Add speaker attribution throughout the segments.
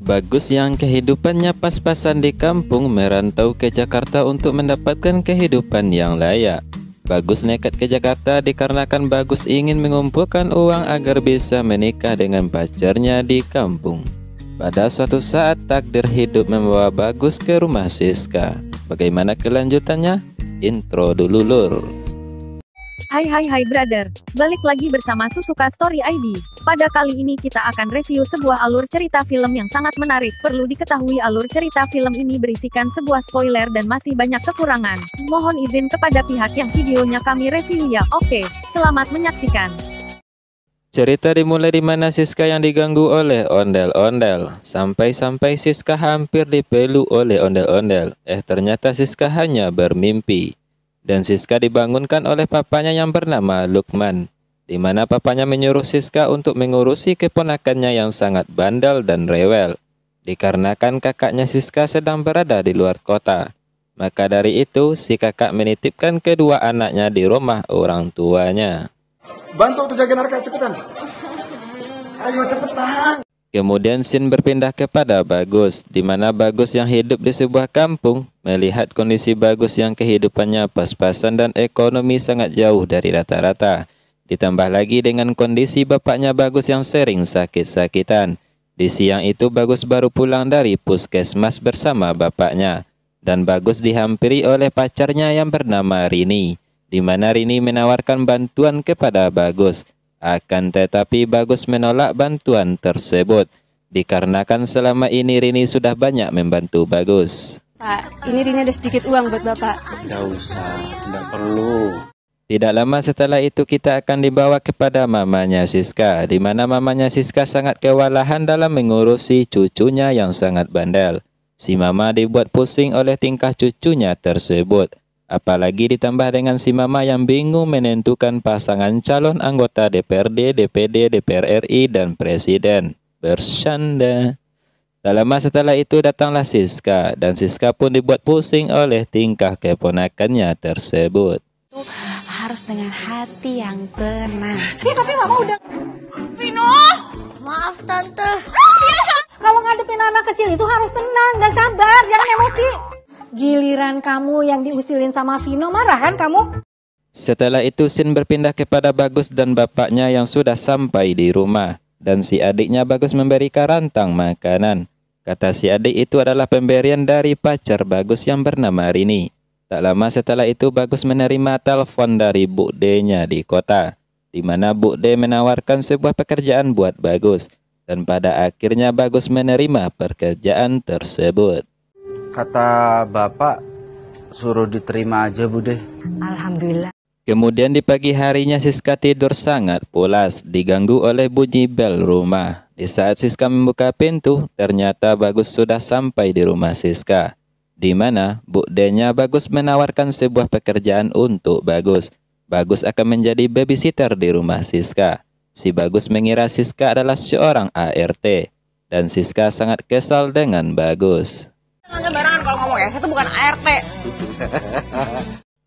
Speaker 1: Bagus yang kehidupannya pas-pasan di kampung merantau ke Jakarta untuk mendapatkan kehidupan yang layak. Bagus nekat ke Jakarta dikarenakan Bagus ingin mengumpulkan uang agar bisa menikah dengan pacarnya di kampung. Pada suatu saat takdir hidup membawa Bagus ke rumah Siska. Bagaimana kelanjutannya? Intro dulu lur.
Speaker 2: Hai brother, balik lagi bersama Susuka Story ID. Pada kali ini kita akan review sebuah alur cerita film yang sangat menarik. Perlu diketahui alur cerita film ini berisikan sebuah spoiler dan masih banyak kekurangan. Mohon izin kepada pihak yang videonya kami review ya. Oke, selamat menyaksikan.
Speaker 1: Cerita dimulai di mana Siska yang diganggu oleh ondel-ondel. Sampai-sampai Siska hampir dipeluk oleh ondel-ondel. Ternyata Siska hanya bermimpi. Dan Siska dibangunkan oleh papanya yang bernama Lukman, di mana papanya menyuruh Siska untuk mengurusi keponakannya yang sangat bandel dan rewel, dikarenakan kakaknya Siska sedang berada di luar kota. Maka dari itu, si kakak menitipkan kedua anaknya di rumah orang tuanya.
Speaker 3: Bantu untuk jaga narka, cepetan. Ayo cepetan.
Speaker 1: Kemudian scene berpindah kepada Bagus, di mana Bagus yang hidup di sebuah kampung melihat kondisi Bagus yang kehidupannya pas-pasan dan ekonomi sangat jauh dari rata-rata. Ditambah lagi dengan kondisi bapaknya Bagus yang sering sakit-sakitan. Di siang itu Bagus baru pulang dari puskesmas bersama bapaknya. Dan Bagus dihampiri oleh pacarnya yang bernama Rini, di mana Rini menawarkan bantuan kepada Bagus. Akan tetapi Bagus menolak bantuan tersebut, dikarenakan selama ini Rini sudah banyak membantu Bagus.
Speaker 4: Pak, ini Rini ada sedikit uang buat Bapak.
Speaker 3: Nggak usah, nggak perlu.
Speaker 1: Tidak lama setelah itu kita akan dibawa kepada mamanya Siska, di mana mamanya Siska sangat kewalahan dalam mengurusi cucunya yang sangat bandel. Si mama dibuat pusing oleh tingkah cucunya tersebut. Apalagi ditambah dengan si mama yang bingung menentukan pasangan calon anggota DPRD, DPD, DPR RI, dan Presiden. Bersanda. Tak lama setelah itu datanglah Siska, dan Siska pun dibuat pusing oleh tingkah keponakannya tersebut.
Speaker 4: Harus dengan hati yang tenang.
Speaker 5: Ya tapi mama udah.
Speaker 4: Vino, maaf tante.
Speaker 5: Kalau ngadepin anak kecil itu harus tenang dan sabar, jangan emosi. Giliran kamu yang diusilin sama Vino, marah kan kamu?
Speaker 1: Setelah itu scene berpindah kepada Bagus dan bapaknya yang sudah sampai di rumah. Dan si adiknya Bagus memberikan rantang makanan. Kata si adik itu adalah pemberian dari pacar Bagus yang bernama Rini. Tak lama setelah itu Bagus menerima telepon dari Bu D-nya di kota, di mana Bu D menawarkan sebuah pekerjaan buat Bagus. Dan pada akhirnya Bagus menerima pekerjaan tersebut.
Speaker 3: Kata bapak, suruh diterima aja Bude.
Speaker 4: Alhamdulillah.
Speaker 1: Kemudian di pagi harinya Siska tidur sangat pulas, diganggu oleh bunyi bel rumah. Di saat Siska membuka pintu, ternyata Bagus sudah sampai di rumah Siska, di mana Bu D-nya Bagus menawarkan sebuah pekerjaan untuk Bagus. Bagus akan menjadi babysitter di rumah Siska. Si Bagus mengira Siska adalah seorang ART, dan Siska sangat kesal dengan Bagus.
Speaker 4: Sembarangan kalau ngomong ya, saya tuh bukan ART.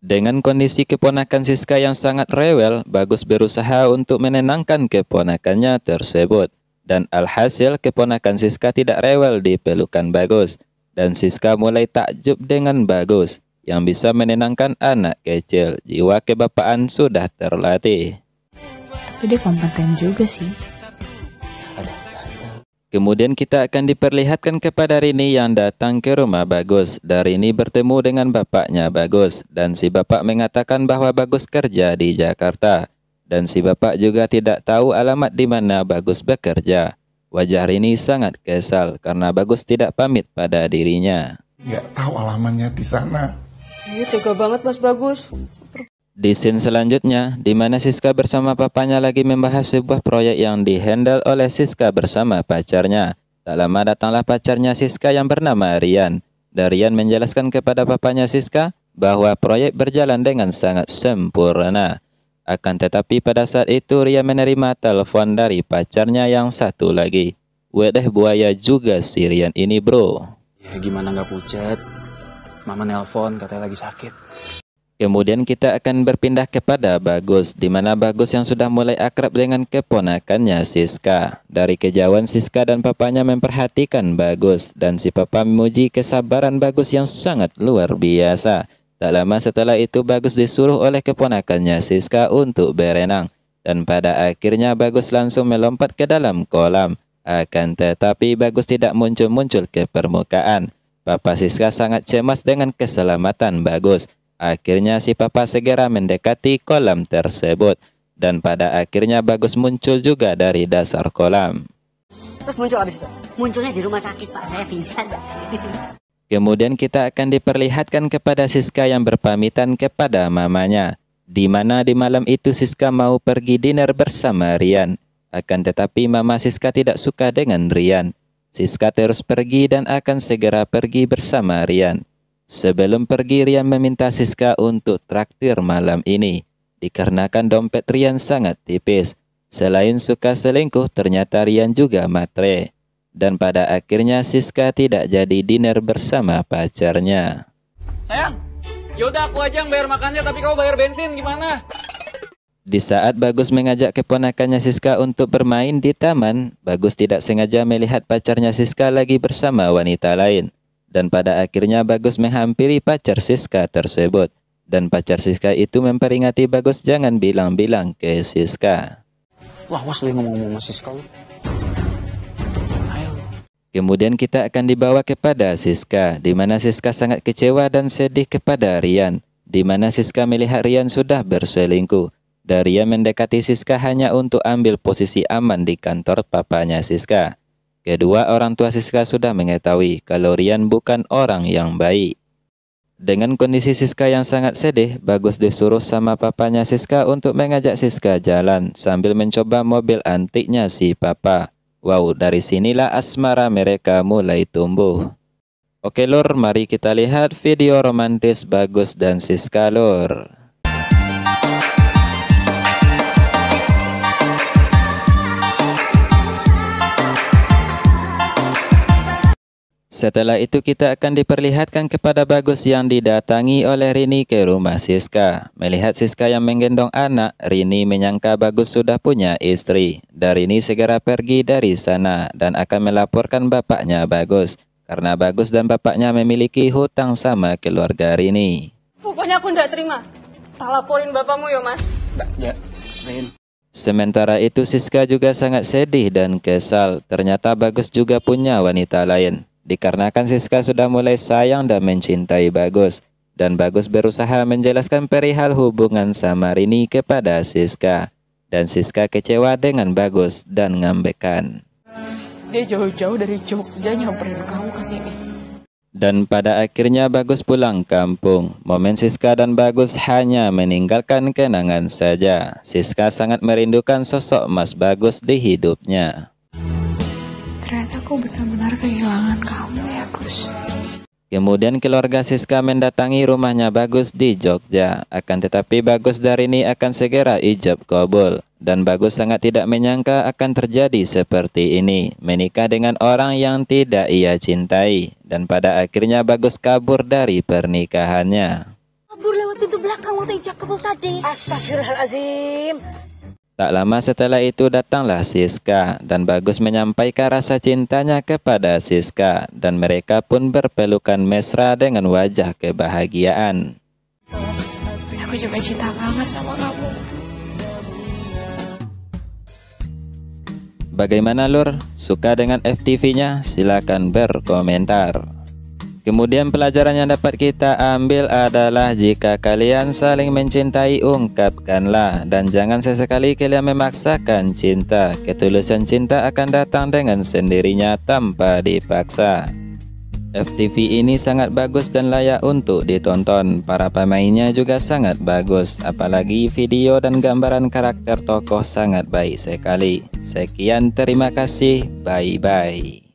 Speaker 1: Dengan kondisi keponakan Siska yang sangat rewel, Bagus berusaha untuk menenangkan keponakannya tersebut. Dan alhasil keponakan Siska tidak rewel di pelukan Bagus. Dan Siska mulai takjub dengan Bagus, yang bisa menenangkan anak kecil. Jiwa kebapaan sudah terlatih.
Speaker 4: Dia kompeten juga sih.
Speaker 1: Kemudian kita akan diperlihatkan kepada Rini yang datang ke rumah Bagus. Dan Rini bertemu dengan bapaknya Bagus. Dan si bapak mengatakan bahwa Bagus kerja di Jakarta. Dan si bapak juga tidak tahu alamat di mana Bagus bekerja. Wajah Rini sangat kesal karena Bagus tidak pamit pada dirinya.
Speaker 6: Nggak tahu alamatnya di sana.
Speaker 4: Iya, tega banget Mas Bagus.
Speaker 1: Di scene selanjutnya, di mana Siska bersama papanya lagi membahas sebuah proyek yang dihandle oleh Siska bersama pacarnya. Tak lama datanglah pacarnya Siska yang bernama Rian. Dan Rian menjelaskan kepada papanya Siska bahwa proyek berjalan dengan sangat sempurna. Akan tetapi pada saat itu Rian menerima telepon dari pacarnya yang satu lagi. Wedeh buaya juga si Rian ini bro.
Speaker 7: Ya gimana nggak pucat. Mama nelpon katanya lagi sakit.
Speaker 1: Kemudian kita akan berpindah kepada Bagus, di mana Bagus yang sudah mulai akrab dengan keponakannya Siska. Dari kejauhan Siska dan papanya memperhatikan Bagus, dan si papa memuji kesabaran Bagus yang sangat luar biasa. Tak lama setelah itu Bagus disuruh oleh keponakannya Siska untuk berenang, dan pada akhirnya Bagus langsung melompat ke dalam kolam. Akan tetapi Bagus tidak muncul-muncul ke permukaan. Papa Siska sangat cemas dengan keselamatan Bagus. Akhirnya si papa segera mendekati kolam tersebut, dan pada akhirnya Bagus muncul juga dari dasar kolam.
Speaker 7: Terus muncul habis itu? Munculnya di rumah sakit, Pak. Saya pingsan, Pak.
Speaker 1: Kemudian kita akan diperlihatkan kepada Siska yang berpamitan kepada mamanya, di mana di malam itu Siska mau pergi dinner bersama Rian. Akan tetapi mama Siska tidak suka dengan Rian. Siska terus pergi dan akan segera pergi bersama Rian. Sebelum pergi, Rian meminta Siska untuk traktir malam ini, dikarenakan dompet Rian sangat tipis. Selain suka selingkuh, ternyata Rian juga matre. Dan pada akhirnya Siska tidak jadi dinner bersama pacarnya.
Speaker 8: Sayang, yaudah aku aja yang bayar makannya, tapi kamu bayar bensin gimana?
Speaker 1: Di saat Bagus mengajak keponakannya Siska untuk bermain di taman, Bagus tidak sengaja melihat pacarnya Siska lagi bersama wanita lain. Dan pada akhirnya Bagus menghampiri pacar Siska tersebut. Dan pacar Siska itu memperingati Bagus jangan bilang-bilang ke Siska.
Speaker 8: Wah, was lu ngomong-ngomong sama Siska lu. Ayo.
Speaker 1: Kemudian kita akan dibawa kepada Siska, di mana Siska sangat kecewa dan sedih kepada Rian. Di mana Siska melihat Rian sudah berselingkuh. Dan Rian mendekati Siska hanya untuk ambil posisi aman di kantor papanya Siska. Kedua orang tua Siska sudah mengetahui kalau Rian bukan orang yang baik. Dengan kondisi Siska yang sangat sedih, Bagus disuruh sama papanya Siska untuk mengajak Siska jalan sambil mencoba mobil antiknya si papa. Wow, dari sinilah asmara mereka mulai tumbuh. Oke lur, mari kita lihat video romantis Bagus dan Siska lur. Setelah itu kita akan diperlihatkan kepada Bagus yang didatangi oleh Rini ke rumah Siska. Melihat Siska yang menggendong anak, Rini menyangka Bagus sudah punya istri. Dan Rini segera pergi dari sana dan akan melaporkan bapaknya Bagus. Karena Bagus dan bapaknya memiliki hutang sama keluarga Rini.
Speaker 9: Pokoknya aku nggak terima. Tak laporin bapakmu ya mas.
Speaker 8: Ya, Rin.
Speaker 1: Sementara itu Siska juga sangat sedih dan kesal. Ternyata Bagus juga punya wanita lain. Dikarenakan Siska sudah mulai sayang dan mencintai Bagus. Dan Bagus berusaha menjelaskan perihal hubungan sama Rini kepada Siska. Dan Siska kecewa dengan Bagus dan ngambekan.
Speaker 9: Dia jauh-jauh dari Jogja nyamperin kamu ke sini.
Speaker 1: Dan pada akhirnya Bagus pulang kampung. Momen Siska dan Bagus hanya meninggalkan kenangan saja. Siska sangat merindukan sosok Mas Bagus di hidupnya.
Speaker 4: Ternyata aku benar-benar kehilangan kamu ya Gus.
Speaker 1: Kemudian keluarga Siska mendatangi rumahnya Bagus di Jogja. Akan tetapi Bagus dan Rini akan segera ijab kabul. Dan Bagus sangat tidak menyangka akan terjadi seperti ini. Menikah dengan orang yang tidak ia cintai. Dan pada akhirnya Bagus kabur dari pernikahannya.
Speaker 5: Kabur lewat pintu belakang waktu ijab kabul tadi.
Speaker 7: Astagfirullahaladzim.
Speaker 1: Tak lama setelah itu datanglah Siska dan Bagus menyampaikan rasa cintanya kepada Siska dan mereka pun berpelukan mesra dengan wajah kebahagiaan.
Speaker 4: Aku juga cinta banget sama kamu.
Speaker 1: Bagaimana lur? Suka dengan FTV-nya? Silakan berkomentar. Kemudian pelajaran yang dapat kita ambil adalah jika kalian saling mencintai, ungkapkanlah. Dan jangan sesekali kalian memaksakan cinta. Ketulusan cinta akan datang dengan sendirinya tanpa dipaksa. FTV ini sangat bagus dan layak untuk ditonton. Para pemainnya juga sangat bagus. Apalagi video dan gambaran karakter tokoh sangat baik sekali. Sekian, terima kasih. Bye-bye.